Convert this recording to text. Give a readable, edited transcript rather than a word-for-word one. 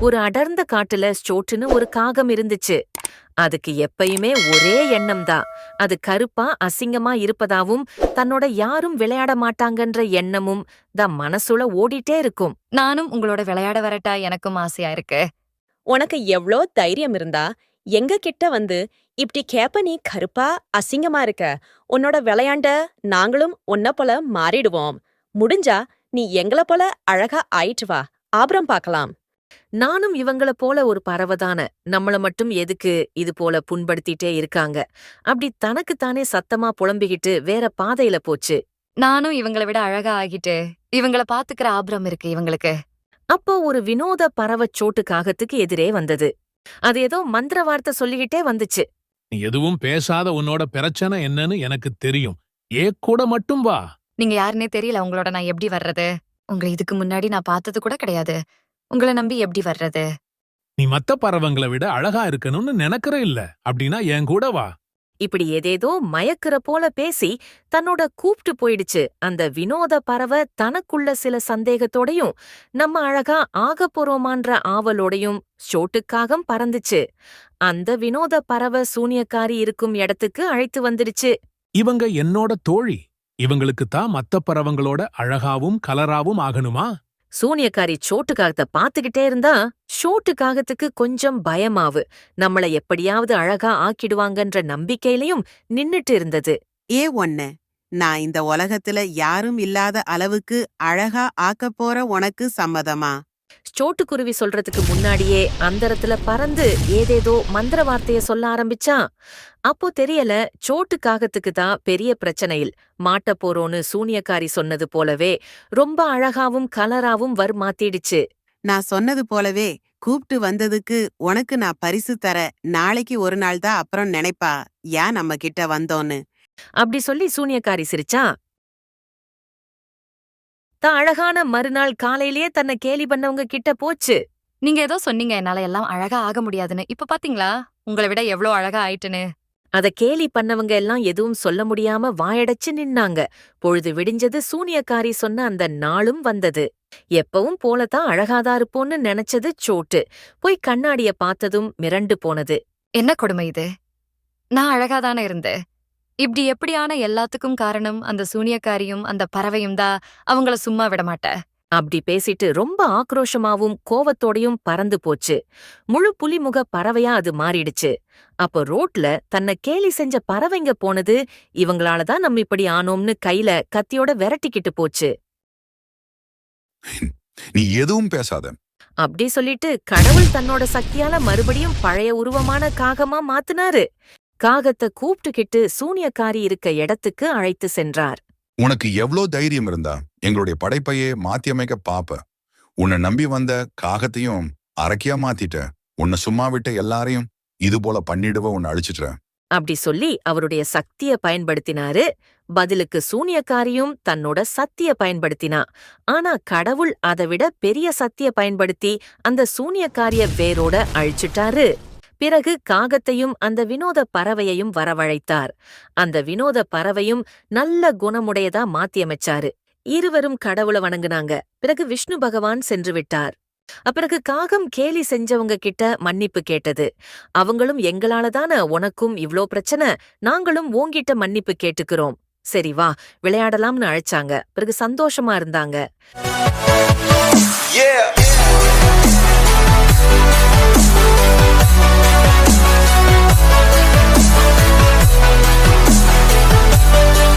ஒரு அடர்ந்த காட்டுல ஸ்டோட்டுன்னு ஒரு காகம் இருந்துச்சு. அதுக்கு எப்பயுமே ஒரே எண்ணம் தான். அது கருப்பா அசிங்கமா இருப்பதாவும் தன்னோட யாரும் விளையாட மாட்டாங்கன்ற எண்ணமும் தான் மனசுல ஓடிட்டே இருக்கும். நானும் உங்களோட விளையாட வரட்டா, எனக்கும் ஆசையா இருக்கு. உனக்கு எவ்ளோ தைரியம் இருந்தா எங்க கிட்ட வந்து இப்படி கேப்ப? நீ கருப்பா அசிங்கமா இருக்க, உன்னோட விளையாண்ட நாங்களும் உன்ன போல மாறிடுவோம். முடிஞ்சா நீ எங்கள போல அழகா ஆயிட்டு வா, ஆபரம் பார்க்கலாம். நானும் இவங்கள போல ஒரு பறவைதான, நம்மள மட்டும் எதுக்கு இது போல புண்படுத்திட்டே இருக்காங்க? அப்படி தனக்குத்தானே சத்தமா புலம்பிக்கிட்டு வேற பாதையில போச்சு. நானும் இவங்கள விட அழகா ஆகிட்டு இவங்கள பாத்துக்கிற ஆபரம் இருக்கு இவங்களுக்கு. அப்போ ஒரு வினோத பறவைச் சோட்டு காகத்துக்கு எதிரே வந்தது. அது ஏதோ மந்திர வார்த்தை சொல்லிக்கிட்டே வந்துச்சு. நீ எதுவும் பேசாத உன்னோட பிரச்சனை என்னன்னு எனக்கு தெரியும். கூட மட்டும் வா. நீங்க யாருன்னே தெரியல, உங்களோட நான் எப்படி வர்றது? உங்களை இதுக்கு முன்னாடி நான் பார்த்தது கூட கிடையாது. உங்களை நம்பி எப்படி வர்றது? நீ மத்த பறவைங்களை விட அழகா இருக்கணும்னு நினைக்கிற இல்ல அப்படின்னா என் கூட வா. இப்படி ஏதேதோ மயக்கிற போல பேசி தன்னோட கூப்பிட்டு போயிடுச்சு. அந்த வினோத பறவை தனக்குள்ள சில சந்தேகத்தோடையும் நம்ம அழகா ஆகப் போறோமான்ற ஆவலோடையும் ஷோட்டுக்காகம் பறந்துச்சு. அந்த வினோத பறவை சூனியக்காரி இருக்கும் இடத்துக்கு அழைத்து வந்துடுச்சு. இவங்க என்னோட தோழி. இவங்களுக்கு தான் மத்த பறவங்களோட அழகாவும் கலராவும் ஆகணுமா? சூனியக்காரி சோட்டுக்காகத்தை பாத்துக்கிட்டே இருந்தா ஷோட்டுக்காகத்துக்கு கொஞ்சம் பயமாவு. நம்மள எப்படியாவது அழகா ஆக்கிடுவாங்கன்ற நம்பிக்கையிலையும் நின்னுட்டு இருந்தது. ஒண்ணு, நான் இந்த உலகத்துல யாரும் இல்லாத அளவுக்கு அழகா ஆக்கப் போற உனக்கு சம்மதமா? சோட்டுக்குருவி சொல்றதுக்கு முன்னாடியே அந்தரத்துல பறந்து ஏதேதோ மந்திர வார்த்தைய சொல்ல ஆரம்பிச்சான். அப்போ தெரியல, சோட்டுக்காகத்துக்கு தான் பெரிய பிரச்சனையில் மாட்டப் போறோன்னு சூனியக்காரி சொன்னது போலவே ரொம்ப அழகாவும் கலராவும் மாத்திடுச்சு. நான் சொன்னது போலவே கூப்பிட்டு வந்ததுக்கு உனக்கு நான் பரிசு தர நாளைக்கு ஒரு நாள் தான் அப்புறம் நினைப்பா ஏன் நம்ம கிட்ட வந்தோன்னு. அப்படி சொல்லி சூனியக்காரி சிரிச்சா. தான் அழகான மறுநாள் காலையிலேயே தன்னை கேலி பண்ணவங்க கிட்ட போச்சு. நீங்க ஏதோ சொன்னீங்க என்னால எல்லாம் அழகா ஆக முடியாதுன்னு. இப்ப பாத்தீங்களா உங்களை விட எவ்வளவு அழகா ஆயிட்டுன்னு? அத கேலி பண்ணவங்க எல்லாம் எதுவும் சொல்ல முடியாம வாயடைச்சு நின்னாங்க. பொழுது விடிஞ்சது. சூனியக்காரி சொன்ன அந்த நாளும் வந்தது. எப்பவும் போலதான் அழகாதா இருப்போன்னு நினைச்சது சோட்டு. போய் கண்ணாடிய பார்த்ததும் மிரண்டு போனது. என்ன கொடுமை இது? நான் அழகாதானே இருந்தேன். இப்படி எப்படியான எல்லாத்துக்கும் காரணம் அந்த சூனியக்காரியும் அந்த பறவையும் தான். அவங்கள சும்மா விடமாட்ட. அப்படி பேசிட்டு ரொம்ப ஆக்ரோஷமாவும் கோவத்தோடையும் பறந்து போச்சு. முழு புலிமுக பறவையா அது மாறிடுச்சு. அப்ப ரோட்ல தன்னை கேலி செஞ்ச பறவைங்க போனது இவங்களாலதான் நம்ம இப்படி ஆனோம்னு கையில கத்தியோட விரட்டிக்கிட்டு போச்சு. நீ எதுவும் பேசாத. அப்படி சொல்லிட்டு கடவுள் தன்னோட சக்தியால மறுபடியும் பழைய உருவமான காகமா மாத்துனாரு. காகத்தை கூப்பிட்டுக்கிட்டு சூனியக்காரி இருக்க இடத்துக்கு அழைத்து சென்றார். உனக்கு எவ்ளோ தைரியம் இருந்தா எங்களுடைய படைப்பையே மாத்தி அமைக்க பாப்ப? உன்னை நம்பி வந்த காகத்தையும் அரக்கியா மாத்திட்ட. உன்னை சும்மா விட்ட எல்லாரையும் இது போல பண்ணிடுவ, உன்னை அழிச்சிட்ட. அப்படி சொல்லி அவருடைய சக்திய பயன்படுத்தினாரு. பதிலுக்கு சூனியக்காரியும் தன்னோட சக்திய பயன்படுத்தினா. ஆனா கடவுள் அதை விட பெரிய சக்திய பயன்படுத்தி அந்த சூனியக்காரிய வேரோட அழிச்சிட்டாரு. பிறகு காகத்தையும் அந்த வினோத பறவையையும் வரவழைத்தார். அந்த வினோத பறவையும் நல்ல குணமுடையதா மாத்தியமைச்சாரு. இருவரும் கடவுளை வணங்குனாங்க. பிறகு விஷ்ணு பகவான் சென்று விட்டார். அப்பிறகு காகம் கேலி செஞ்சவங்க கிட்ட மன்னிப்பு கேட்டது. அவங்களும் எங்களாலதான உனக்கும் இவ்ளோ பிரச்சனை, நாங்களும் உன்கிட்ட மன்னிப்பு கேட்டுக்கிறோம், சரி வா விளையாடலாம்னு அழைச்சாங்க. பிறகு சந்தோஷமா இருந்தாங்க.